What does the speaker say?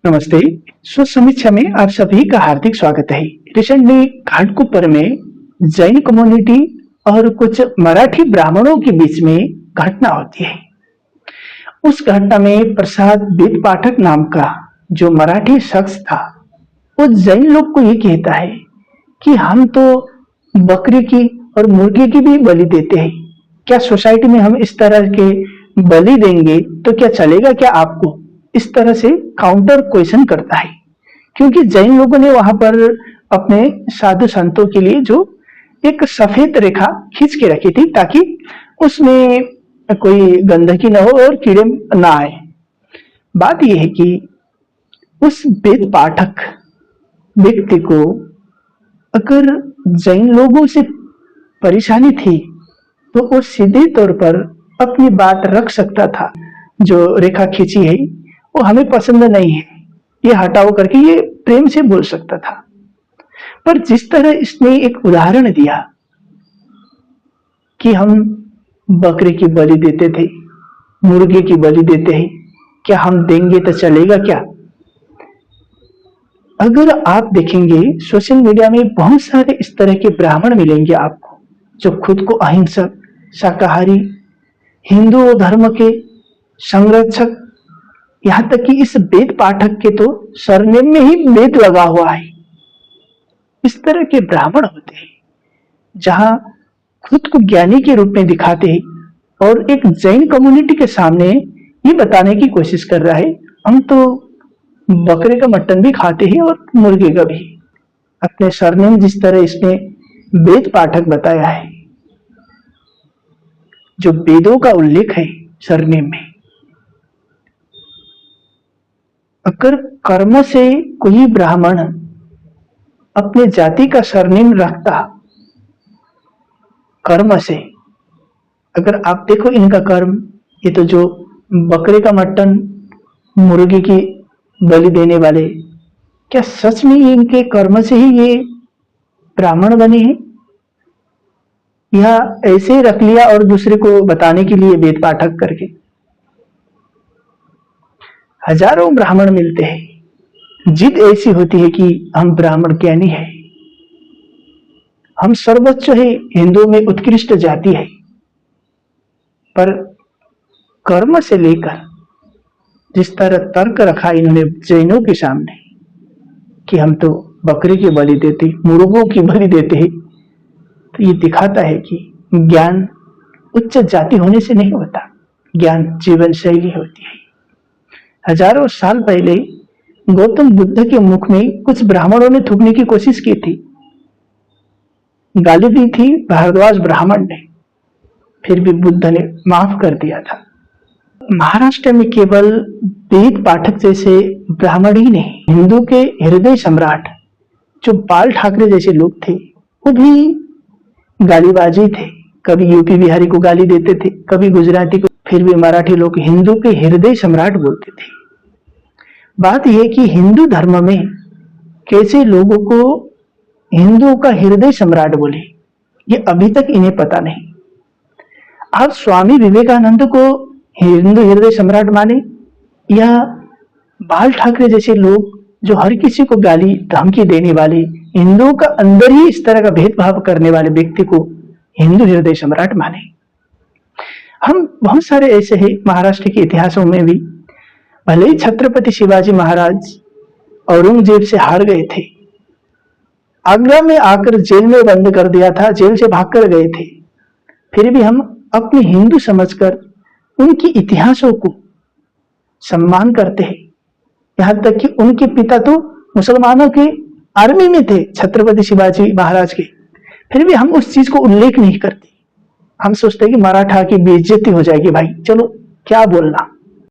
नमस्ते। स्व समीक्षा में आप सभी का हार्दिक स्वागत है। रिसेंटली घाटकोपर में जैन कम्युनिटी और कुछ मराठी ब्राह्मणों के बीच में घटना होती है। उस घटना में प्रसाद वेद पाठक नाम का जो मराठी शख्स था, वो जैन लोग को ये कहता है कि हम तो बकरी की और मुर्गी की भी बलि देते हैं। क्या सोसाइटी में हम इस तरह के बलि देंगे तो क्या चलेगा क्या आपको? इस तरह से काउंटर क्वेश्चन करता है, क्योंकि जैन लोगों ने वहां पर अपने साधु संतों के लिए जो एक सफेद रेखा खींच के रखी थी ताकि उसमें कोई गंदगी न हो और कीड़े ना आए। बात यह है कि उस वेद पाठक व्यक्ति को अगर जैन लोगों से परेशानी थी तो वो सीधे तौर पर अपनी बात रख सकता था। जो रेखा खींची है वो हमें पसंद नहीं है, ये हटाओ करके ये प्रेम से बोल सकता था। पर जिस तरह इसने एक उदाहरण दिया कि हम बकरी की बलि देते थे, मुर्गे की बलि देते हैं, क्या हम देंगे तो चलेगा क्या? अगर आप देखेंगे सोशल मीडिया में बहुत सारे इस तरह के ब्राह्मण मिलेंगे आपको, जो खुद को अहिंसक, शाकाहारी, हिंदू धर्म के संरक्षक, यहां तक कि इस वेद पाठक के तो सरनेम में ही वेद लगा हुआ है। इस तरह के ब्राह्मण होते हैं जहां खुद को ज्ञानी के रूप में दिखाते हैं और एक जैन कम्युनिटी के सामने ये बताने की कोशिश कर रहा है हम तो बकरे का मटन भी खाते हैं और मुर्गे का भी। अपने सरनेम जिस तरह इसने वेद पाठक बताया है, जो वेदों का उल्लेख है सरनेम में, अगर कर्म से कोई ब्राह्मण अपने जाति का सरनेम रखता, कर्म से, अगर आप देखो इनका कर्म, ये तो जो बकरे का मटन, मुर्गी की बलि देने वाले, क्या सच में इनके कर्म से ही ये ब्राह्मण बने हैं या ऐसे ही रख लिया और दूसरे को बताने के लिए वेद पाठक करके? हजारों ब्राह्मण मिलते हैं, जिद ऐसी होती है कि हम ब्राह्मण ज्ञानी है, हम सर्वोच्च है, हिंदुओं में उत्कृष्ट जाति है। पर कर्म से लेकर जिस तरह तर्क रखा इन्होंने जैनों के सामने कि हम तो बकरी की बलि देते, मुर्गों की बलि देते हैं, तो ये दिखाता है कि ज्ञान उच्च जाति होने से नहीं होता, ज्ञान जीवन शैली होती है। हजारों साल पहले गौतम बुद्ध के मुख में कुछ ब्राह्मणों ने थूकने की कोशिश की थी, गाली दी थी भारद्वाज ब्राह्मण ने, फिर भी बुद्ध ने माफ कर दिया था। महाराष्ट्र में केवल वेद पाठक जैसे ब्राह्मण ही नहीं, हिंदू के हृदय सम्राट जो बाल ठाकरे जैसे लोग थे, वो भी गालीबाजी थे। कभी यूपी बिहारी को गाली देते थे, कभी गुजराती को, फिर भी मराठी लोग हिंदू के हृदय सम्राट बोलते थे। बात यह कि हिंदू धर्म में कैसे लोगों को हिंदुओं का हृदय सम्राट बोले, ये अभी तक इन्हें पता नहीं। आप स्वामी विवेकानंद को हिंदू हृदय सम्राट माने या बाल ठाकरे जैसे लोग जो हर किसी को गाली धमकी देने वाले, हिंदुओं का अंदर ही इस तरह का भेदभाव करने वाले व्यक्ति को हिंदू हृदय सम्राट माने? हम बहुत सारे ऐसे हैं महाराष्ट्र के इतिहासों में भी, भले ही छत्रपति शिवाजी महाराज औरंगजेब से हार गए थे, आगरा में आकर जेल में बंद कर दिया था, जेल से भागकर गए थे, फिर भी हम अपने हिंदू समझकर उनके इतिहासों को सम्मान करते हैं। यहां तक कि उनके पिता तो मुसलमानों के आर्मी में थे, छत्रपति शिवाजी महाराज के, फिर भी हम उस चीज को उल्लेख नहीं करते। हम सोचते हैं कि मराठा की बेइज्जती हो जाएगी, भाई चलो क्या बोलना।